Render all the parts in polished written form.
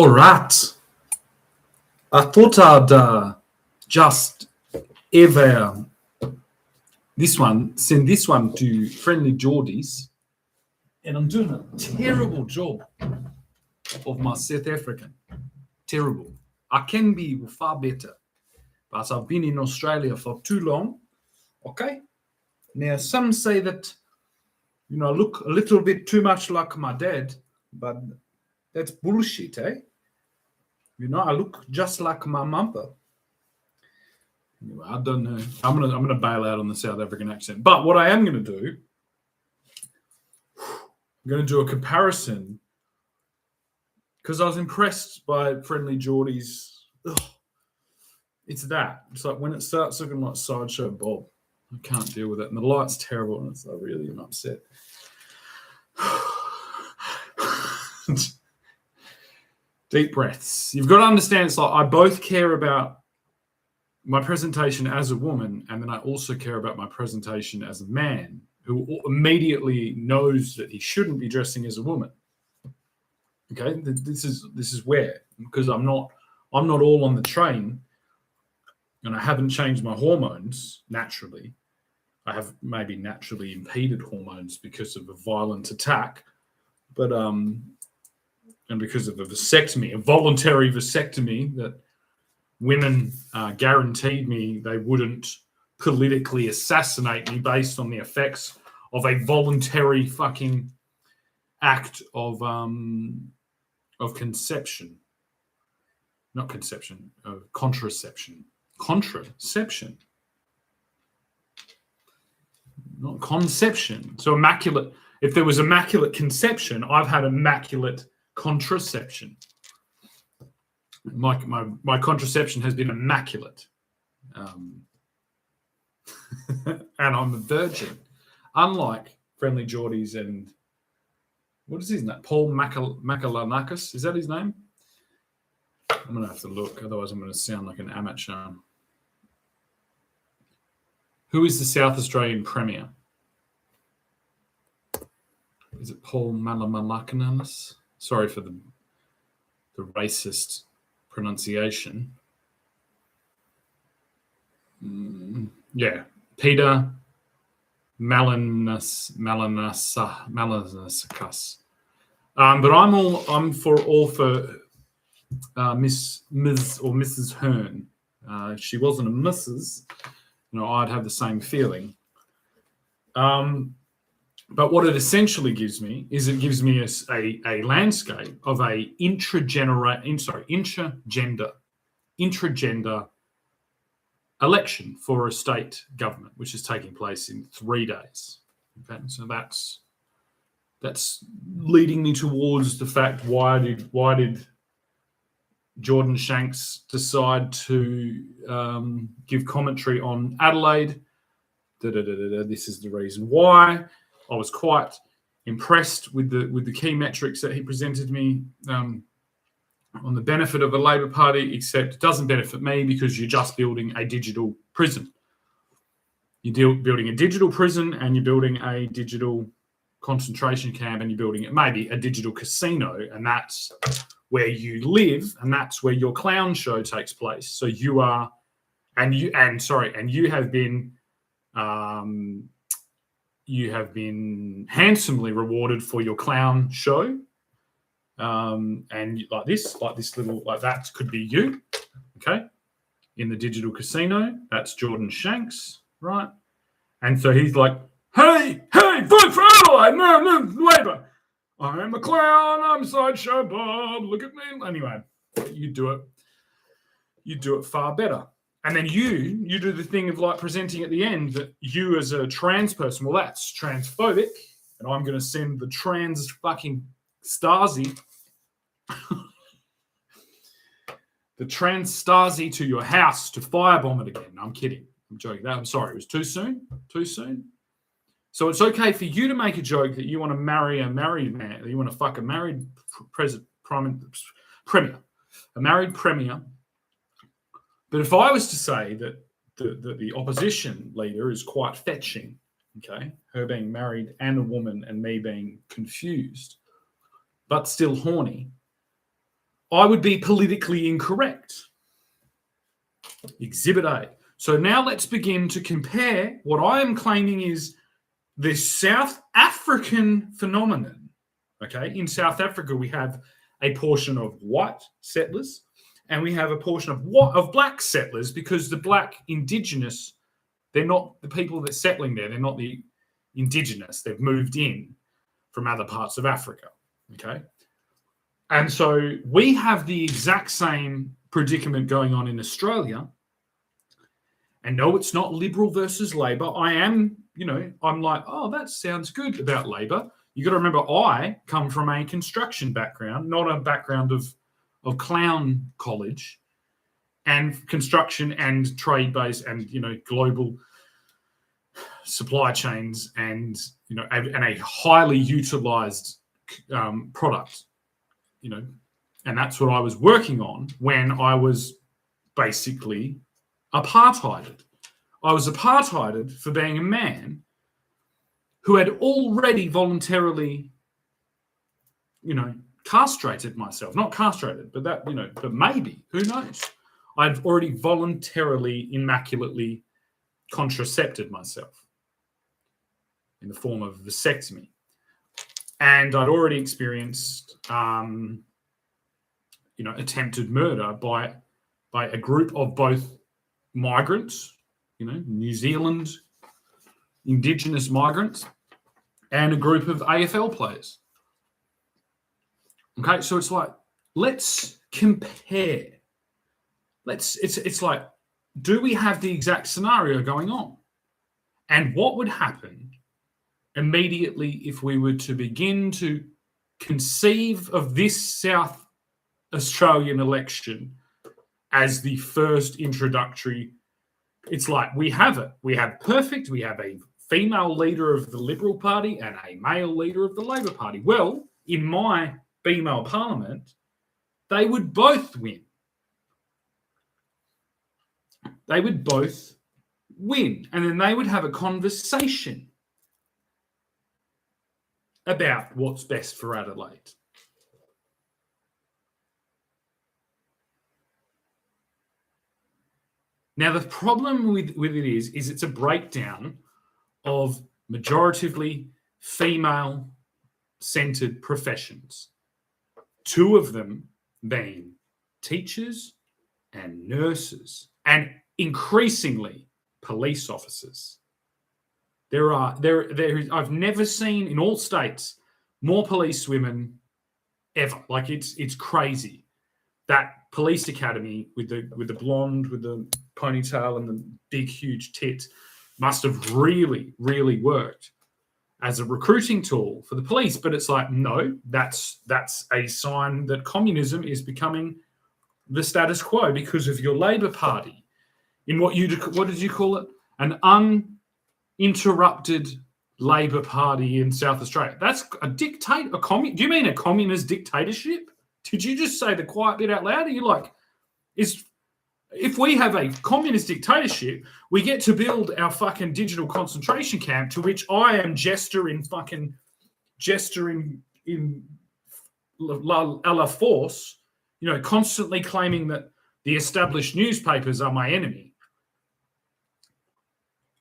All right. I thought I'd just ever send this one to Friendly Geordies, and I'm doing a terrible job of my South African. Terrible. I can be far better, but I've been in Australia for too long. Okay. Now, some say that, I look a little bit too much like my dad, but that's bullshit, eh? I look just like my mother. Anyway, I don't know. I'm gonna bail out on the South African accent. But what I am gonna do, I'm gonna do a comparison because I was impressed by Friendly Geordies. It's that. It's like when it starts looking like Sideshow Bob. I can't deal with it, and the light's terrible, and I really am upset. Deep breaths. You've got to understand, it's like I both care about my presentation as a woman, and then I also care about my presentation as a man who immediately knows that he shouldn't be dressing as a woman. Okay, this is where, because I'm not all on the train, and I haven't changed my hormones naturally. I have maybe naturally impeded hormones because of a violent attack, but and because of a vasectomy, a voluntary vasectomy that women guaranteed me they wouldn't politically assassinate me based on the effects of a voluntary fucking act of conception. Not conception, contraception. Contraception. Not conception. So immaculate. If there was immaculate conception, I've had immaculate contraception. My contraception has been immaculate. And I'm a virgin. Unlike Friendly Geordies and what is his name? Paul Makalanakis. Is that his name? I'm going to have to look. Otherwise, I'm going to sound like an amateur. Who is the South Australian Premier? Is it Paul Malamalakanis? Sorry for the racist pronunciation. Yeah, Peter Malinauskas. But I'm for Ms. or Mrs. Hearn. If she wasn't a Mrs., I'd have the same feeling. But what it essentially gives me is it gives me a landscape of a intragender election for a state government, which is taking place in 3 days. Okay, so that's leading me towards the fact why did Jordan Shanks decide to give commentary on Adelaide? This is the reason why. I was quite impressed with the key metrics that he presented me on the benefit of the Labor Party, except it doesn't benefit me because you're just building a digital prison. You're building a digital prison and you're building a digital concentration camp and you're building maybe a digital casino, and that's where you live and that's where your clown show takes place. So you have been handsomely rewarded for your clown show. And like that could be you, okay? In the digital casino, that's Jordan Shanks, right? And so he's like, hey, vote for Adelaide, no, Labor. I'm a clown, I'm Sideshow Bob, look at me. Anyway, you do it far better. And then you do the thing of like presenting at the end that you as a trans person, well, that's transphobic, and I'm going to send the trans fucking Stasi, the trans Stasi to your house to firebomb it again. No, I'm kidding. I'm joking. I'm sorry. It was too soon. So it's okay for you to make a joke that you want to marry a married man, that you want to fuck a married premier, a married premier. But if I was to say that the opposition leader is quite fetching, okay, her being married and a woman and me being confused, but still horny, I would be politically incorrect. Exhibit A. So now let's begin to compare what I am claiming is this South African phenomenon. Okay, in South Africa, we have a portion of white settlers and we have a portion of black settlers, because the black indigenous, they're not the people that are settling there. They're not the indigenous. They've moved in from other parts of Africa. Okay. And so we have the exact same predicament going on in Australia. And no, it's not Liberal versus Labor. I am, I'm like, oh, that sounds good about Labor. You got to remember, I come from a construction background, not a background of clown college, and construction and trade base and, global supply chains and, and a highly utilized product, and that's what I was working on when I was basically apartheided. I was apartheided for being a man who had already voluntarily, castrated myself. Not castrated, but that, but maybe, who knows? I'd already voluntarily, immaculately contracepted myself in the form of vasectomy. And I'd already experienced, attempted murder by a group of both migrants, New Zealand indigenous migrants, and a group of AFL players. Okay, so it's like, let's compare. It's like, do we have the exact scenario going on? And what would happen immediately if we were to begin to conceive of this South Australian election as the first introductory? It's like, we have it. We have a female leader of the Liberal Party and a male leader of the Labor Party. Well, in my female parliament, they would both win. They would both win. And then they would have a conversation about what's best for Adelaide. Now, the problem with it is it's a breakdown of majoritively female-centered professions. Two of them being teachers and nurses, and increasingly police officers. I've never seen in all states more police women ever. Like, it's crazy. That police academy with the blonde with the ponytail and the big huge tits must have really, really worked as a recruiting tool for the police. But it's like, no, that's a sign that communism is becoming the status quo because of your Labor Party in what did you call it? An uninterrupted Labor Party in South Australia. That's a dictate. Do you mean a communist dictatorship? Did you just say the quiet bit out loud? Are you like, if we have a communist dictatorship, we get to build our fucking digital concentration camp, to which I am jester in la force, constantly claiming that the established newspapers are my enemy.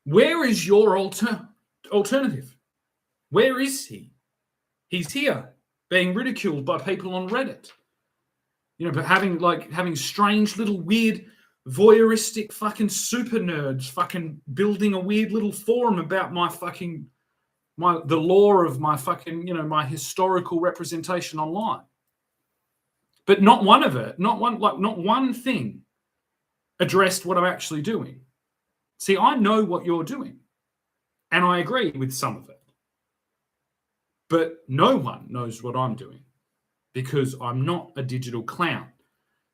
Where is your alternative? Where is he? He's here, being ridiculed by people on Reddit. But having strange little weird voyeuristic fucking super nerds fucking building a weird little forum about the lore of my fucking, my historical representation online. But not one thing addressed what I'm actually doing. See, I know what you're doing, and I agree with some of it. But no one knows what I'm doing, because I'm not a digital clown.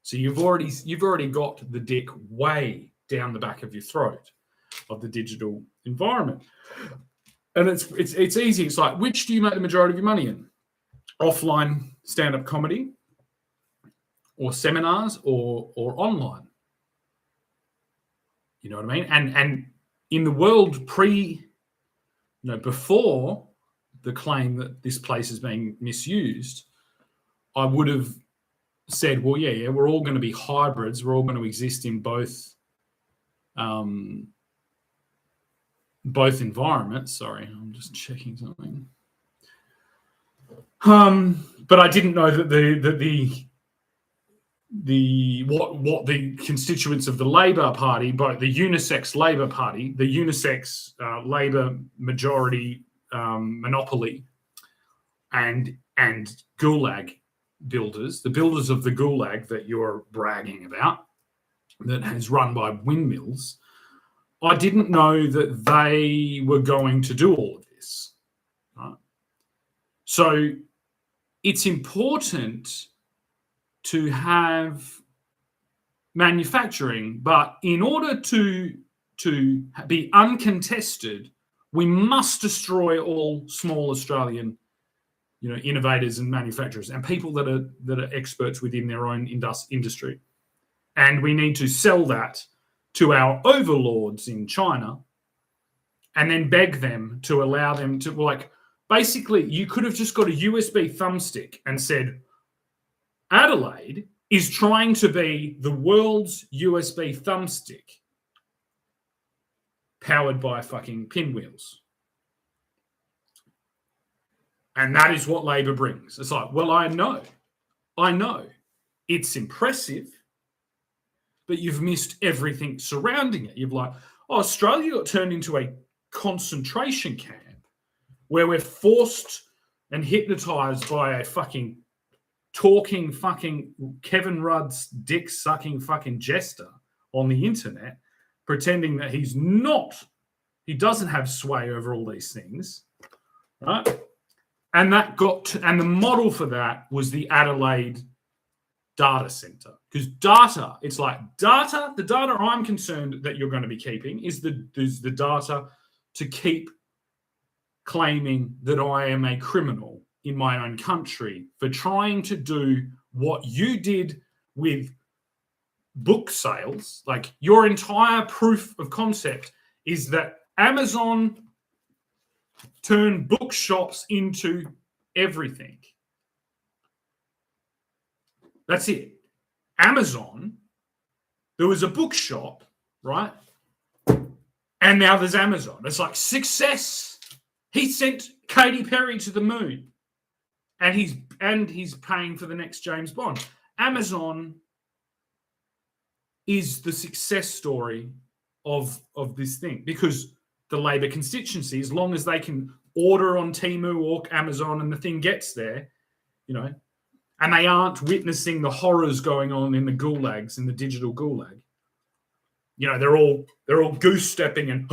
So you've already got the dick way down the back of your throat of the digital environment. And it's easy. It's like, which do you make the majority of your money in? Offline stand-up comedy, or seminars, or online? You know what I mean? And in the world before the claim that this place is being misused, I would have said, well, yeah, we're all going to be hybrids. We're all going to exist in both environments. Sorry, I'm just checking something. But I didn't know that what the constituents of the Labor Party, both the unisex Labor Party, the unisex Labor majority monopoly, and Gulag builders, the builders of the Gulag that you're bragging about, that has run by windmills, I didn't know that they were going to do all of this. Right? So it's important to have manufacturing, but in order to be uncontested, we must destroy all small Australian, innovators and manufacturers and people that are experts within their own industry. And we need to sell that to our overlords in China and then beg them to allow them to, like, basically, you could have just got a USB thumbstick and said, Adelaide is trying to be the world's USB thumbstick powered by fucking pinwheels. And that is what Labor brings. It's like, well, I know. It's impressive, but you've missed everything surrounding it. You've like, Australia got turned into a concentration camp where we're forced and hypnotized by a fucking talking fucking Kevin Rudd's dick sucking fucking jester on the internet, pretending that he doesn't have sway over all these things, right? And and the model for that was the Adelaide data center. Because the data I'm concerned that you're going to be keeping is the data to keep claiming that I am a criminal in my own country for trying to do what you did with book sales. Like, your entire proof of concept is that Amazon turned bookshops into everything. That's it. Amazon, there was a bookshop, right? And now there's Amazon. It's like success. He sent Katy Perry to the moon. And he's paying for the next James Bond. Amazon is the success story of this thing, because the Labor constituency, as long as they can order on Temu or Amazon and the thing gets there, and they aren't witnessing the horrors going on in the gulags, in the digital gulag. They're all goose stepping and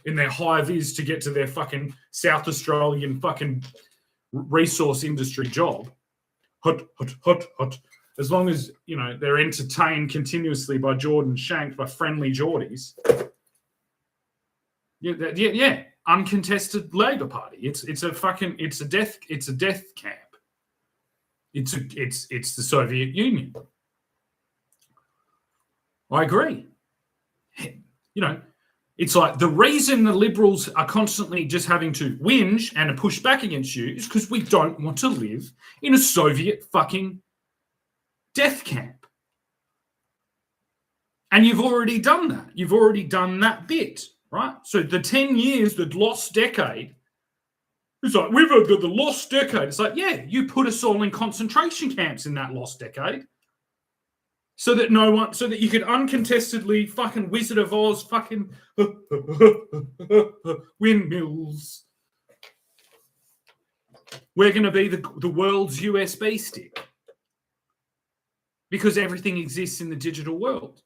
in their high vis to get to their fucking South Australian fucking resource industry job. Hut. As long as, they're entertained continuously by Jordan Shanks, by friendly Geordies. Yeah. Uncontested Labor Party. It's a death camp. It's the Soviet Union. I agree. It's like the reason the Liberals are constantly just having to whinge and push back against you is because we don't want to live in a Soviet fucking death camp. And you've already done that. You've already done that bit, right? So the 10 years, the lost decade, it's like, we've got the lost decade. It's like, yeah, you put us all in concentration camps in that lost decade. So that you could uncontestedly fucking Wizard of Oz fucking windmills. We're going to be the world's USB stick. Because everything exists in the digital world.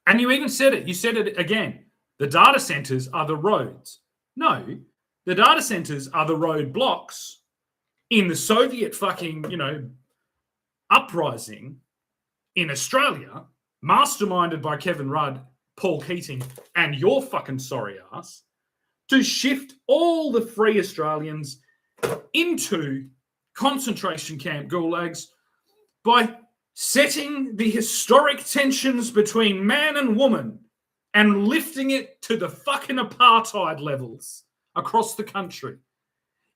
And you even said it. You said it again. The data centers are the roads. No, the data centers are the roadblocks in the Soviet fucking, uprising in Australia, masterminded by Kevin Rudd, Paul Keating, and your fucking sorry ass, to shift all the free Australians into concentration camp gulags by setting the historic tensions between man and woman and lifting it to the fucking apartheid levels across the country.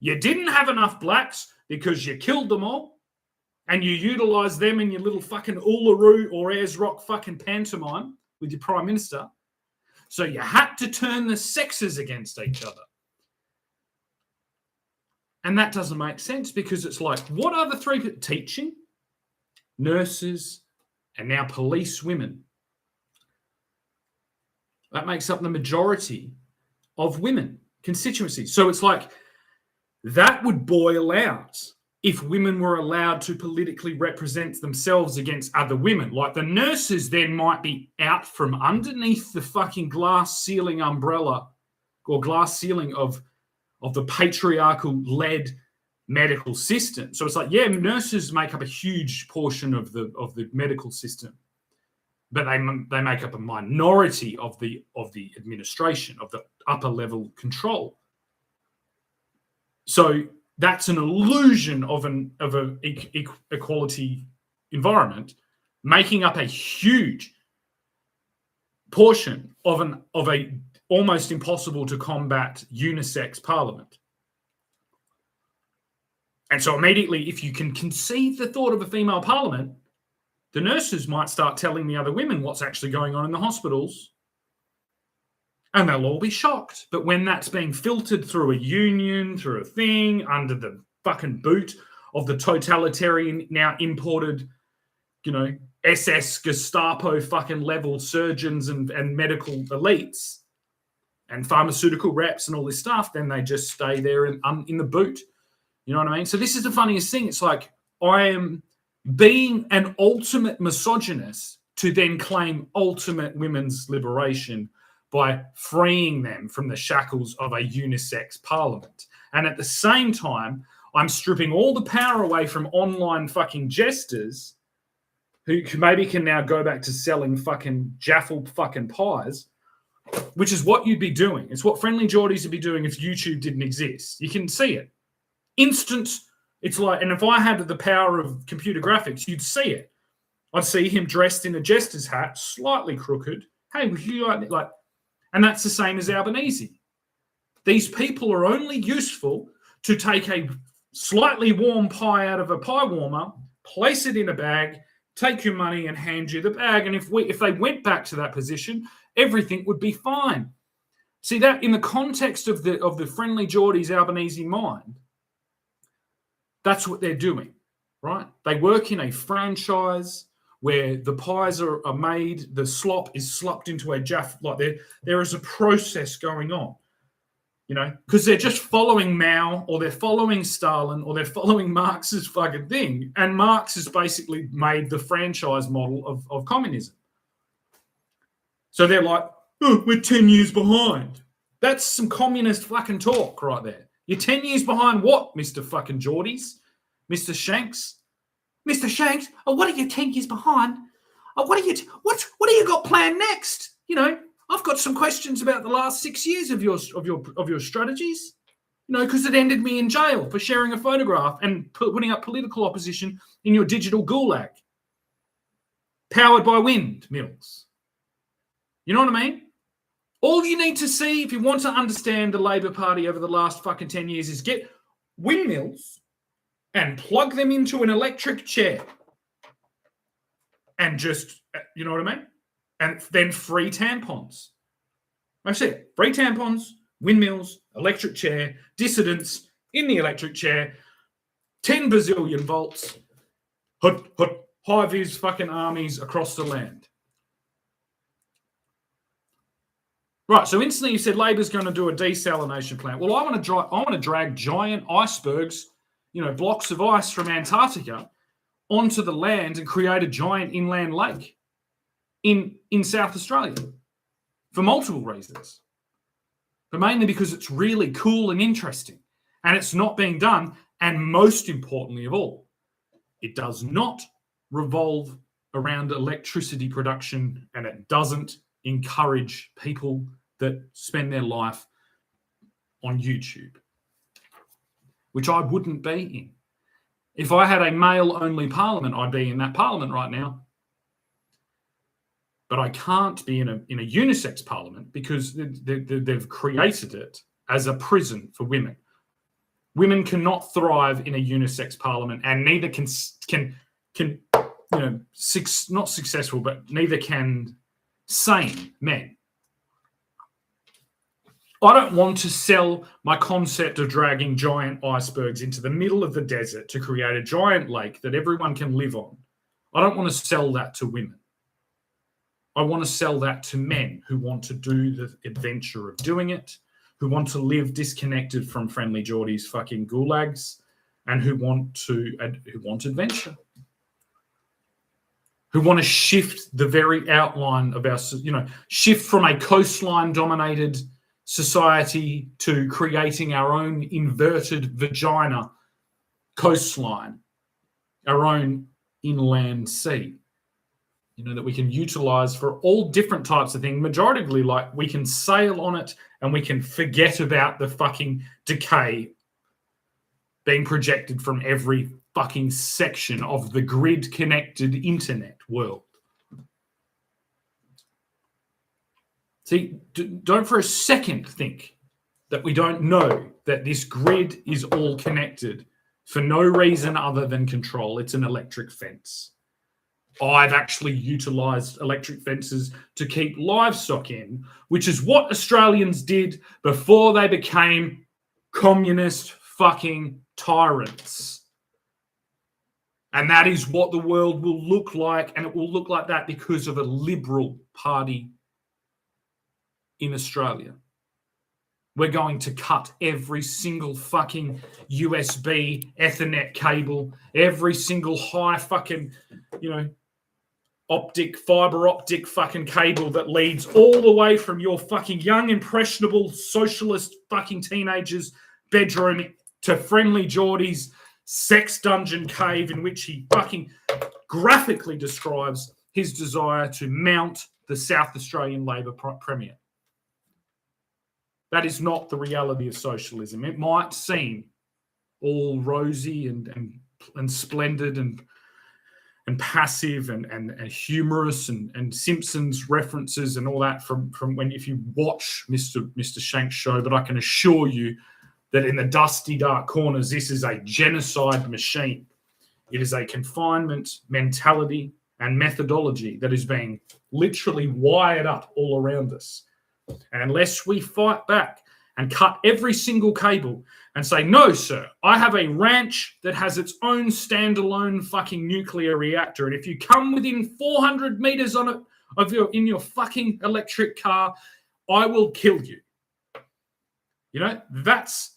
You didn't have enough blacks because you killed them all and you utilised them in your little fucking Uluru or Ayers Rock fucking pantomime with your Prime Minister. So you had to turn the sexes against each other. And that doesn't make sense because it's like, what are the three? Teaching, nurses, and now police women. That makes up the majority of women constituencies. So it's like that would boil out if women were allowed to politically represent themselves against other women. Like the nurses then might be out from underneath the fucking glass ceiling umbrella or glass ceiling of the patriarchal-led medical system. So it's like, yeah, nurses make up a huge portion of the medical system, but they make up a minority of the administration, of the upper level control. So that's an illusion of an equality environment, making up a huge portion of a almost impossible to combat unisex parliament. And so immediately, if you can conceive the thought of a female parliament, the nurses might start telling the other women what's actually going on in the hospitals, and they'll all be shocked. But when that's being filtered through a union, through a thing, under the fucking boot of the totalitarian, now imported, SS, Gestapo fucking level surgeons and medical elites and pharmaceutical reps and all this stuff, then they just stay there in the boot. You know what I mean? So this is the funniest thing. It's like I am being an ultimate misogynist to then claim ultimate women's liberation by freeing them from the shackles of a unisex parliament. And at the same time, I'm stripping all the power away from online fucking jesters who maybe can now go back to selling fucking Jaffle fucking pies, which is what you'd be doing. It's what Friendly Geordies would be doing if YouTube didn't exist. You can see it. Instant. It's like, and if I had the power of computer graphics, you'd see it. I'd see him dressed in a jester's hat, slightly crooked. Hey, would you like, and that's the same as Albanese. These people are only useful to take a slightly warm pie out of a pie warmer, place it in a bag, take your money and hand you the bag. And if they went back to that position, everything would be fine. See that in the context of the Friendly Geordies Albanese mind, that's what they're doing, right? They work in a franchise where the pies are made, the slop is slopped into a jaff. Like there is a process going on, because they're just following Mao or they're following Stalin or they're following Marx's fucking thing. And Marx has basically made the franchise model of communism. So they're like, oh, we're 10 years behind. That's some communist fucking talk right there. You're 10 years behind what, Mr. fucking Geordies? Mr. Shanks? Mr. Shanks? Oh, what are you 10 years behind? Oh, what do you got planned next? I've got some questions about the last 6 years of your strategies. Because it ended me in jail for sharing a photograph and putting up political opposition in your digital gulag. Powered by windmills. You know what I mean? All you need to see if you want to understand the Labor Party over the last fucking 10 years is get windmills and plug them into an electric chair. And just, you know what I mean? And then free tampons. That's it. Free tampons, windmills, electric chair, dissidents in the electric chair, 10 bazillion volts, high-vis fucking armies across the land. Right, so instantly you said Labor's going to do a desalination plant. Well, I want to drag giant icebergs, blocks of ice from Antarctica onto the land and create a giant inland lake in South Australia for multiple reasons. But mainly because it's really cool and interesting. And it's not being done. And most importantly of all, it does not revolve around electricity production, and it doesn't encourage people that spend their life on YouTube, which I wouldn't be in. If I had a male-only parliament, I'd be in that parliament right now. But I can't be in a unisex parliament because they've created it as a prison for women. Women cannot thrive in a unisex parliament, and neither can not successful, but neither can sane men. I don't want to sell my concept of dragging giant icebergs into the middle of the desert to create a giant lake that everyone can live on. I don't want to sell that to women. I want to sell that to men who want to do the adventure of doing it, who want to live disconnected from Friendly Jordy's fucking gulags, and who want adventure, who want to shift the very outline of our, shift from a coastline-dominated society to creating our own inverted vagina coastline, our own inland sea, that we can utilize for all different types of things. Majoritively, like, we can sail on it and we can forget about the fucking decay being projected from every fucking section of the grid-connected internet world. See, don't for a second think that we don't know that this grid is all connected for no reason other than control. It's an electric fence. I've actually utilised electric fences to keep livestock in, which is what Australians did before they became communist fucking tyrants. And that is what the world will look like, and it will look like that because of a Liberal Party in Australia. We're going to cut every single fucking USB Ethernet cable, every single high fucking, fiber optic fucking cable that leads all the way from your fucking young, impressionable, socialist fucking teenager's bedroom to Friendly Jordy's sex dungeon cave, in which he fucking graphically describes his desire to mount the South Australian Labor Premier. That is not the reality of socialism. It might seem all rosy and splendid and passive and humorous and Simpsons references and all that from when, if you watch Mr. Shank's show, but I can assure you that in the dusty, dark corners, this is a genocide machine. It is a confinement mentality and methodology that is being literally wired up all around us. And unless we fight back and cut every single cable and say, no, sir, I have a ranch that has its own standalone fucking nuclear reactor, and if you come within 400 meters on it in your fucking electric car, I will kill you. That's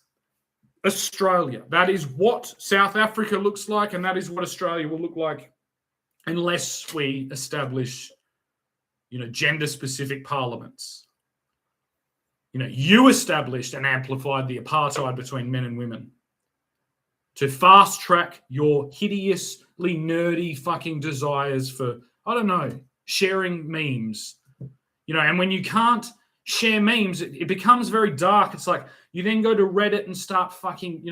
Australia. That is what South Africa looks like, and that is what Australia will look like unless we establish, gender-specific parliaments. You established and amplified the apartheid between men and women to fast-track your hideously nerdy fucking desires for, sharing memes. And when you can't share memes, it becomes very dark. It's like you then go to Reddit and start fucking,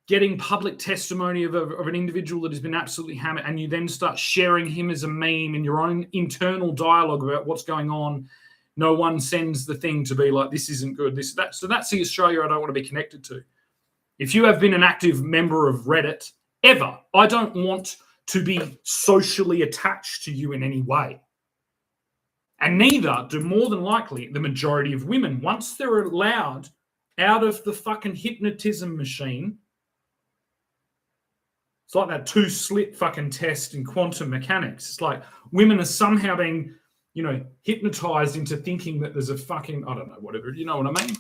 getting public testimony of an individual that has been absolutely hammered, and you then start sharing him as a meme in your own internal dialogue about what's going on. No one sends the thing to be like, this isn't good, this, that. So that's the Australia I don't want to be connected to. If you have been an active member of Reddit ever, I don't want to be socially attached to you in any way. And neither do, more than likely, the majority of women. Once they're allowed out of the fucking hypnotism machine, it's like that two-slit fucking test in quantum mechanics. It's like women are somehow being, hypnotized into thinking that there's a fucking, I don't know, whatever. You know what I mean?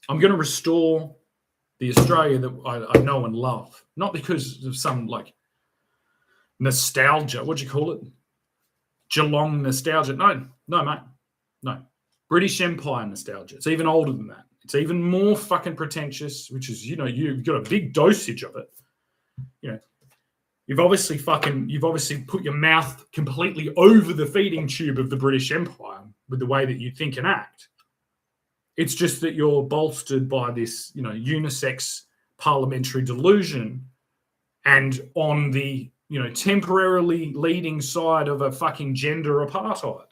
I'm going to restore the Australia that I know and love. Not because of some, nostalgia. What do you call it? Geelong nostalgia. No, mate. No. British Empire nostalgia. It's even older than that. It's even more fucking pretentious, which is, you've got a big dosage of it. You've obviously put your mouth completely over the feeding tube of the British Empire with the way that you think and act. It's just that you're bolstered by this, unisex parliamentary delusion, and on the, temporarily leading side of a fucking gender apartheid.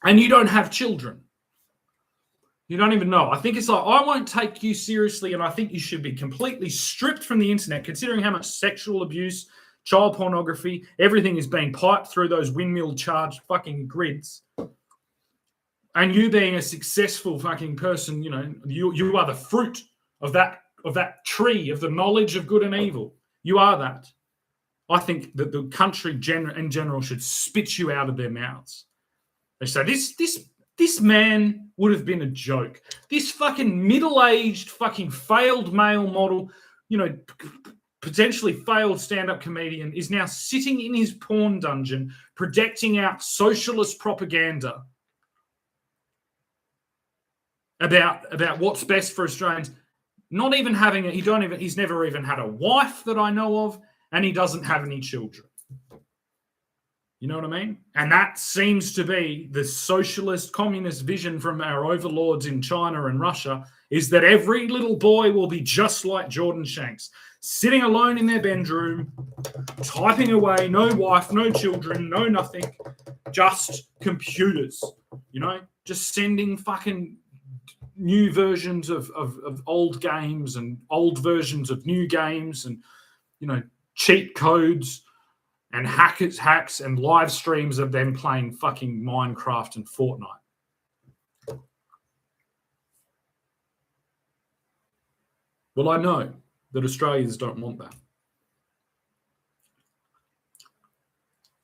and you don't have children. You don't even know. I think it's like, I won't take you seriously, and I think you should be completely stripped from the internet, considering how much sexual abuse, child pornography, everything is being piped through those windmill-charged fucking grids. And you being a successful fucking person, you know, you are the fruit of that tree of the knowledge of good and evil. You are that. I think that the country in general should spit you out of their mouths. They say, this man would have been a joke. This fucking middle-aged fucking failed male model, you know, potentially failed stand-up comedian is now sitting in his porn dungeon projecting out socialist propaganda about what's best for Australians. Not even having it, he's never even had a wife that I know of, and he doesn't have any children. You know what I mean? And that seems to be the socialist communist vision from our overlords in China and Russia, is that every little boy will be just like Jordan Shanks, sitting alone in their bedroom, typing away, no wife, no children, no nothing, just computers, you know, just sending fucking new versions of old games and old versions of new games and, you know, cheat codes and hacks and live streams of them playing fucking Minecraft and Fortnite. Well, I know that Australians don't want that.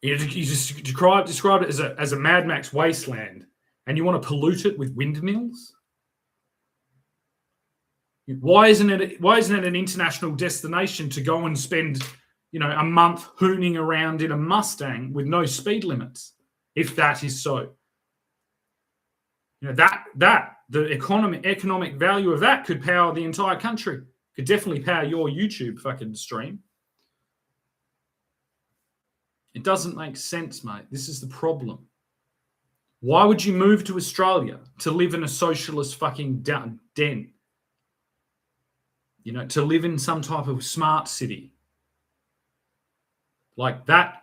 You just described it as a Mad Max wasteland, and you want to pollute it with windmills? Why isn't it an international destination to go and spend, you know, a month hooning around in a Mustang with no speed limits, if that is so? You know, the economic value of that could power the entire country. Could definitely power your YouTube fucking stream. It doesn't make sense, mate. This is the problem. Why would you move to Australia to live in a socialist fucking den? You know, to live in some type of smart city. Like, that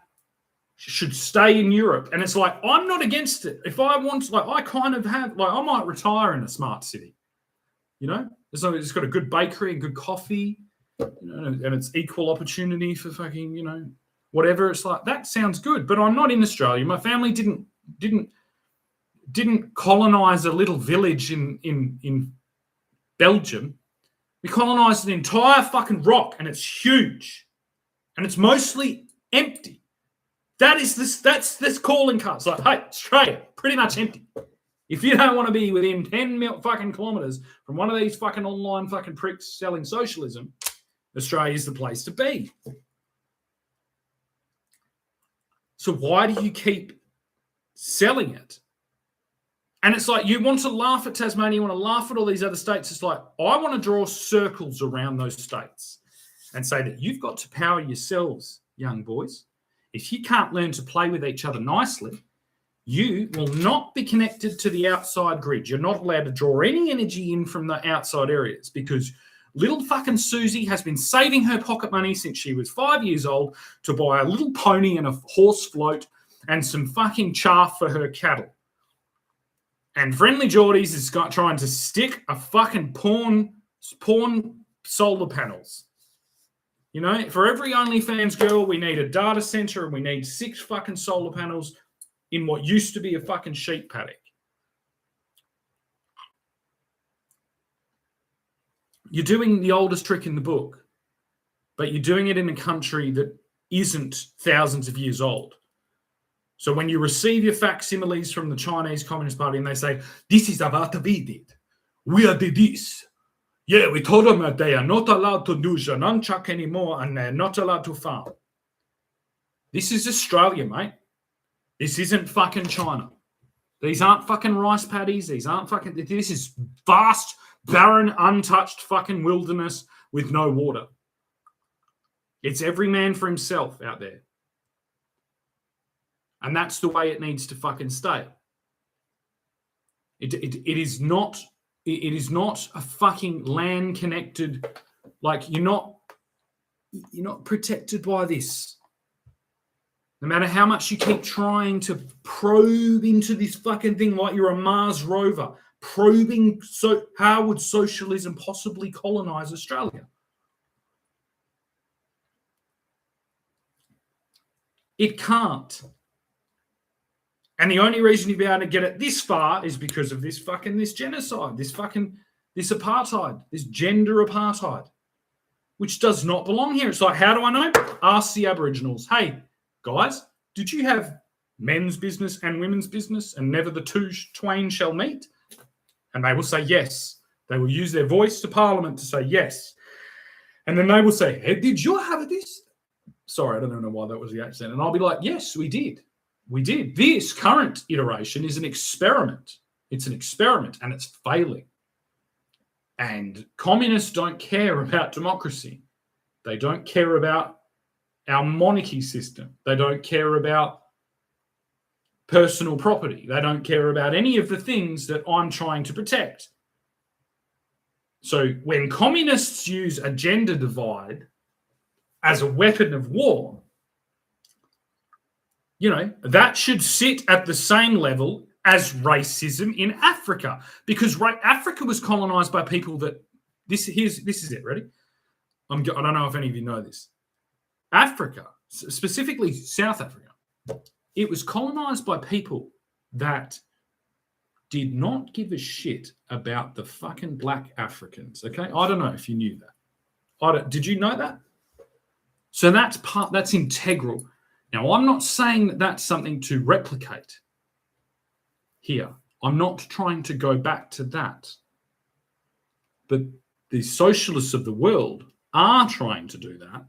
should stay in Europe. And it's like, I'm not against it. If I want, like, I kind of have, like, I might retire in a smart city. You know? As long as it's got a good bakery and good coffee, you know, and it's equal opportunity for fucking, you know, whatever. It's like, that sounds good. But I'm not in Australia. My family didn't colonize a little village in Belgium. We colonized an entire fucking rock, and it's huge. And it's mostly empty. That's this calling card. It's like, hey, Australia, pretty much empty. If you don't want to be within 10 fucking kilometers from one of these fucking online fucking pricks selling socialism, Australia is the place to be. So why do you keep selling it? And it's like, you want to laugh at Tasmania, you want to laugh at all these other states. It's like, I want to draw circles around those states and say that you've got to power yourselves, young boys. If you can't learn to play with each other nicely, you will not be connected to the outside grid. You're not allowed to draw any energy in from the outside areas, because little fucking Susie has been saving her pocket money since she was 5 years old to buy a little pony and a horse float and some fucking chaff for her cattle. And Friendly Geordies is trying to stick a fucking porn solar panels. You know, for every OnlyFans girl, we need a data center and we need 6 fucking solar panels in what used to be a fucking sheep paddock. You're doing the oldest trick in the book, but you're doing it in a country that isn't thousands of years old. So when you receive your facsimiles from the Chinese Communist Party and they say, this is about to be did. We are did this. Yeah, we told them that they are not allowed to do nunchuck anymore and they're not allowed to farm. This is Australia, mate. This isn't fucking China. These aren't fucking rice paddies. These aren't fucking... This is vast, barren, untouched fucking wilderness with no water. It's every man for himself out there. And that's the way it needs to fucking stay. It is not a fucking land connected, like you're not protected by this. No matter how much you keep trying to probe into this fucking thing like you're a Mars rover, probing how would socialism possibly colonize Australia? It can't. And the only reason you'd be able to get it this far is because of this genocide, this apartheid, this gender apartheid, which does not belong here. It's like, how do I know? Ask the Aboriginals. Hey, guys, did you have men's business and women's business and never the two twain shall meet? And they will say yes. They will use their voice to Parliament to say yes. And then they will say, hey, did you have this? Sorry, I don't even know why that was the accent. And I'll be like, yes, we did. We did. This current iteration is an experiment. It's an experiment and it's failing. And communists don't care about democracy. They don't care about our monarchy system. They don't care about personal property. They don't care about any of the things that I'm trying to protect. So when communists use a gender divide as a weapon of war, that should sit at the same level as racism in Africa, because Africa was colonized by people that this is it. Ready? I don't know if any of you know this. Africa, specifically South Africa, it was colonized by people that did not give a shit about the fucking black Africans. Okay, I don't know if you knew that. Did you know that? So that's integral. Now, I'm not saying that that's something to replicate here. I'm not trying to go back to that. But the socialists of the world are trying to do that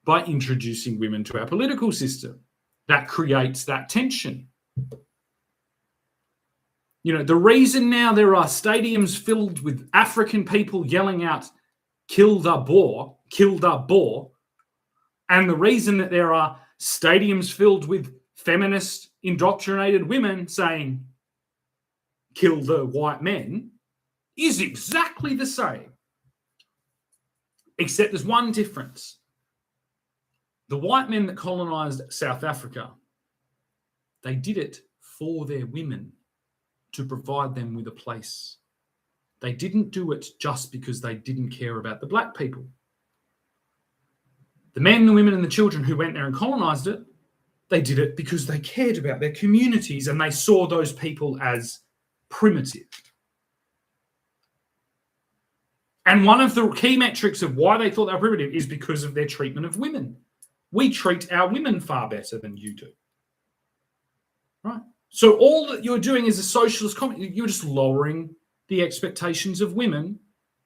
by introducing women to our political system. That creates that tension. The reason now there are stadiums filled with African people yelling out, kill the Boer, and the reason that there are stadiums filled with feminist indoctrinated women saying, kill the white men, is exactly the same. Except there's one difference. The white men that colonized South Africa, they did it for their women to provide them with a place. They didn't do it just because they didn't care about the black people. The men, the women, and the children who went there and colonized it, they did it because they cared about their communities and they saw those people as primitive. And one of the key metrics of why they thought they were primitive is because of their treatment of women. We treat our women far better than you do. Right? So all that you're doing is a socialist communist. You're just lowering the expectations of women.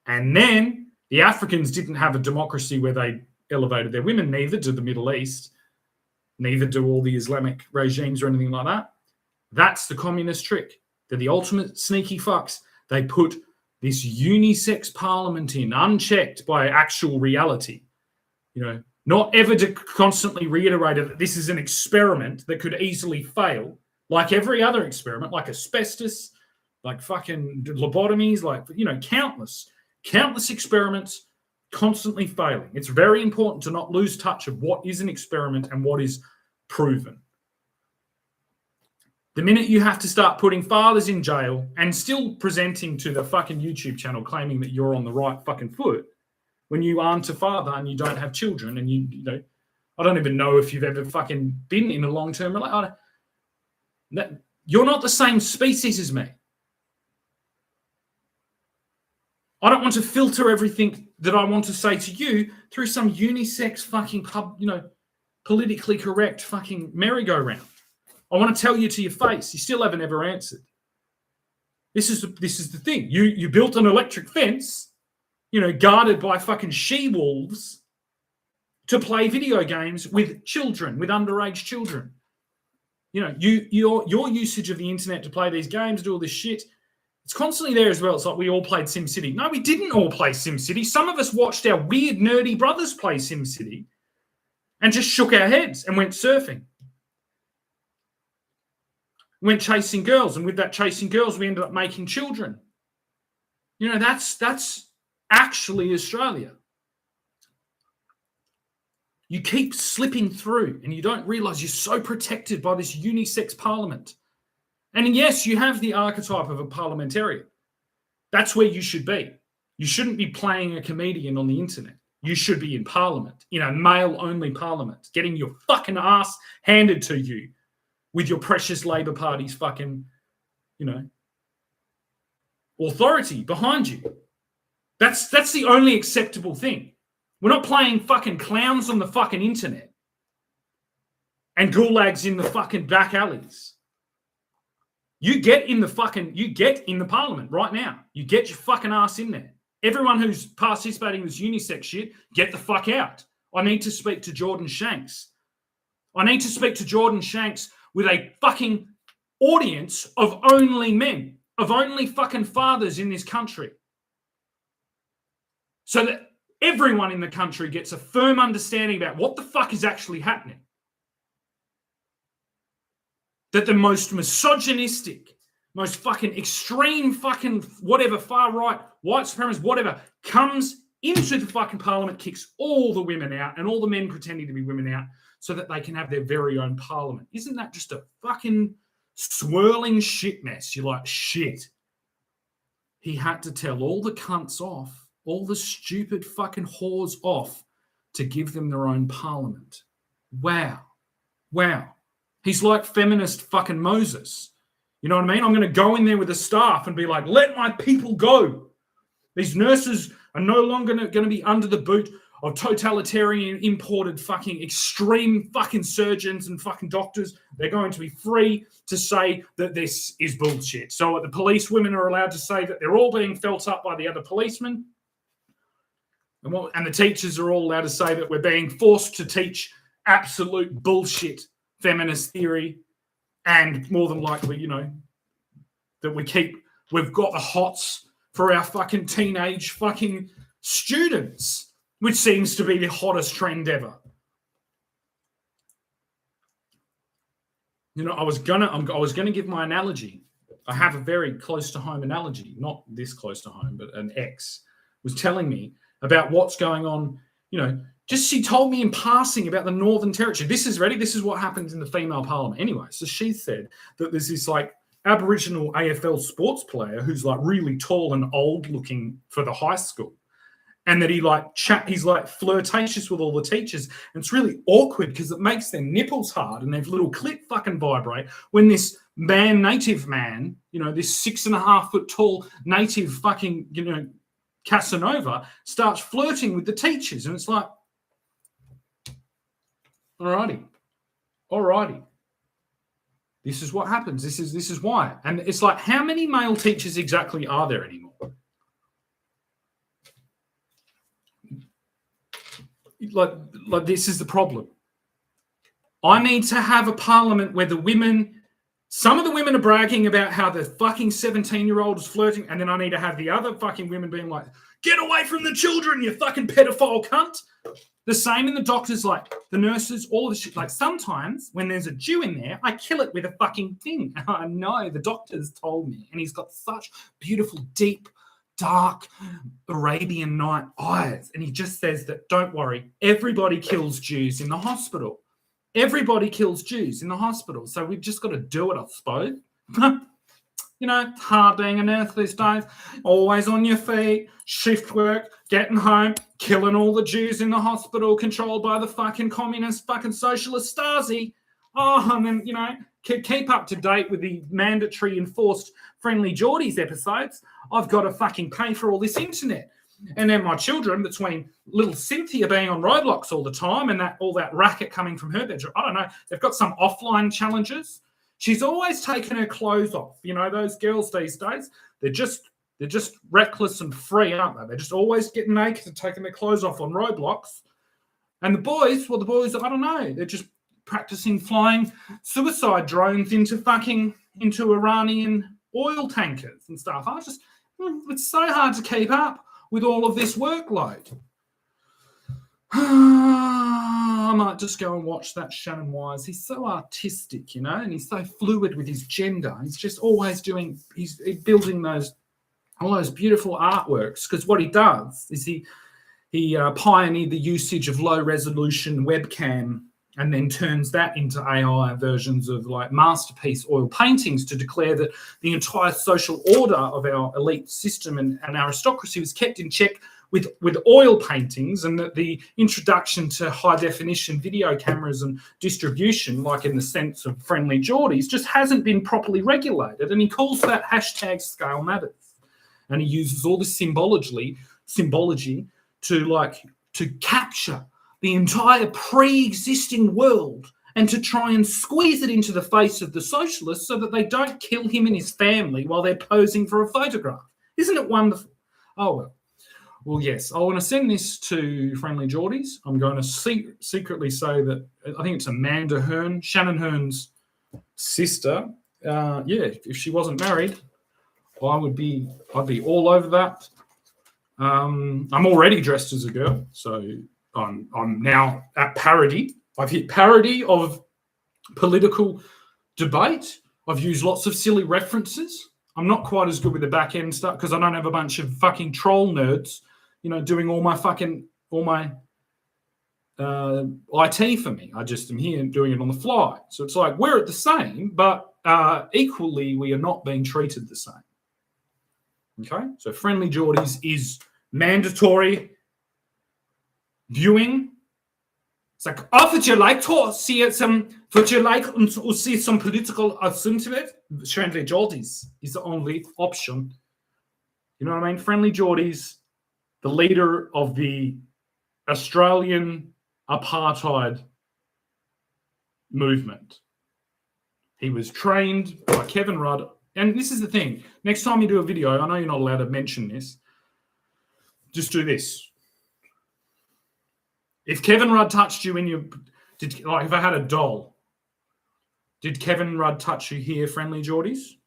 And then the Africans didn't have a democracy where they elevated their women, neither did the Middle East, neither do all the Islamic regimes or anything like that. That's the communist trick. They're the ultimate sneaky fucks. They put this unisex parliament in, unchecked by actual reality. Not ever to constantly reiterate that this is an experiment that could easily fail, like every other experiment, like asbestos, like fucking lobotomies, like, countless experiments constantly failing. It's very important to not lose touch of what is an experiment and what is proven. The minute you have to start putting fathers in jail and still presenting to the fucking YouTube channel claiming that you're on the right fucking foot when you aren't a father and you don't have children and I don't even know if you've ever fucking been in a long-term relationship. You're not the same species as me. I don't want to filter everything that I want to say to you through some unisex fucking politically correct fucking merry-go-round. I want to tell you to your face. You still haven't ever answered. This is the thing. You built an electric fence, guarded by fucking she-wolves to play video games with children, with underage children. Your usage of the internet to play these games, do all this shit. It's constantly there as well. It's like we all played SimCity. No, we didn't all play SimCity. Some of us watched our weird, nerdy brothers play SimCity and just shook our heads and went surfing. Went chasing girls. And with that chasing girls, we ended up making children. That's actually Australia. You keep slipping through and you don't realize you're so protected by this unisex parliament. And yes, you have the archetype of a parliamentarian. That's where you should be. You shouldn't be playing a comedian on the internet. You should be in parliament, in a male-only parliament, getting your fucking ass handed to you with your precious Labor Party's fucking, authority behind you. That's the only acceptable thing. We're not playing fucking clowns on the fucking internet and gulags in the fucking back alleys. You get in the parliament right now. You get your fucking ass in there. Everyone who's participating in this unisex shit, get the fuck out. I need to speak to Jordan Shanks. I need to speak to Jordan Shanks with a fucking audience of only men, of only fucking fathers in this country. So that everyone in the country gets a firm understanding about what the fuck is actually happening. That the most misogynistic, most fucking extreme fucking whatever, far right, white supremacist, whatever, comes into the fucking parliament, kicks all the women out and all the men pretending to be women out so that they can have their very own parliament. Isn't that just a fucking swirling shit mess? You're like, shit. He had to tell all the cunts off, all the stupid fucking whores off to give them their own parliament. Wow. He's like feminist fucking Moses. You know what I mean? I'm going to go in there with a staff and be like, let my people go. These nurses are no longer going to be under the boot of totalitarian imported fucking extreme fucking surgeons and fucking doctors. They're going to be free to say that this is bullshit. So the police women are allowed to say that they're all being felt up by the other policemen. And the teachers are all allowed to say that we're being forced to teach absolute bullshit feminist theory. And more than likely, that we've got the hots for our fucking teenage fucking students, which seems to be the hottest trend ever. I was gonna give my analogy. I have a very close to home analogy, not this close to home, but an ex was telling me about what's going on. She told me in passing about the Northern Territory. This is what happens in the female parliament. Anyway, so she said that there's this like Aboriginal AFL sports player who's like really tall and old looking for the high school. And that he's like flirtatious with all the teachers. And it's really awkward because it makes their nipples hard and their little clit fucking vibrate when this native man, this 6.5 foot tall native fucking, Casanova starts flirting with the teachers. And it's like, Alrighty. This is what happens. This is why. And it's like, how many male teachers exactly are there anymore? Like this is the problem. I need to have a parliament where some of the women are bragging about how the fucking 17-year-old is flirting, and then I need to have the other fucking women being like, get away from the children, you fucking pedophile cunt. The same in the doctors, like the nurses, all the shit. Like sometimes when there's a Jew in there, I kill it with a fucking thing. I know, the doctor's told me. And he's got such beautiful, deep, dark Arabian night eyes. And he just says that, don't worry, everybody kills Jews in the hospital. Everybody kills Jews in the hospital. So we've just got to do it, I suppose. Hard being a nurse these days. Always on your feet, shift work, getting home, killing all the Jews in the hospital controlled by the fucking communist fucking socialist Stasi. Oh, and then, keep up to date with the mandatory enforced Friendly Geordies episodes. I've got to fucking pay for all this internet. And then my children, between little Cynthia being on Roblox all the time and all that racket coming from her bedroom, I don't know, they've got some offline challenges. She's always taking her clothes off. Those girls these days, they're just reckless and free, aren't they? They're just always getting naked and taking their clothes off on Roblox. And the boys, I don't know, they're just practicing flying suicide drones into Iranian oil tankers and stuff. It's so hard to keep up with all of this workload. I might just go and watch that Shannon Wise. He's so artistic, and he's so fluid with his gender. He's just always he's building all those beautiful artworks, because what he does is He pioneered the usage of low-resolution webcam and then turns that into AI versions of like masterpiece oil paintings to declare that the entire social order of our elite system and aristocracy was kept in check with oil paintings, and that the introduction to high-definition video cameras and distribution, like in the sense of Friendly Jordies, just hasn't been properly regulated. And he calls that hashtag scale matters. And he uses all this symbology to capture the entire pre-existing world and to try and squeeze it into the face of the socialists so that they don't kill him and his family while they're posing for a photograph. Isn't it wonderful? Oh, well. Well, yes, I want to send this to Friendly Jordies. I'm going to secretly say that I think it's Amanda Hearn, Shannon Hearn's sister. If she wasn't married, I'd be all over that. I'm already dressed as a girl, so I'm now at parody. I've hit parody of political debate. I've used lots of silly references. I'm not quite as good with the back end stuff because I don't have a bunch of fucking troll nerds, doing all my IT for me. I just am here doing it on the fly. So it's like we're at the same, but equally we are not being treated the same. Okay, so Friendly Jordies is mandatory viewing. It's like, would you like to see some political alternative? Friendly Jordies is the only option. You know what I mean? Friendly Jordies, the leader of the Australian apartheid movement. He was trained by Kevin Rudd. And this is the thing. Next time you do a video, I know you're not allowed to mention this, just do this. If Kevin Rudd touched you if I had a doll, did Kevin Rudd touch you here, Friendly Jordies?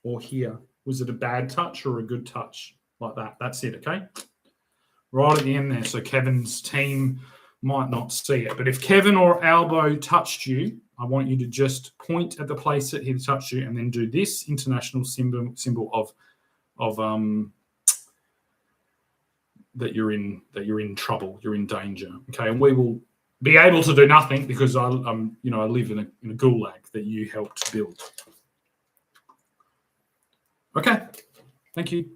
Or here? Was it a bad touch or a good touch? Like that. That's it, okay? Right at the end there, so Kevin's team might not see it. But if Kevin or Albo touched you, I want you to just point at the place that he touched you and then do this international symbol of that you're in trouble, you're in danger. Okay, and we will be able to do nothing because I live in a gulag that you helped build. Okay, thank you.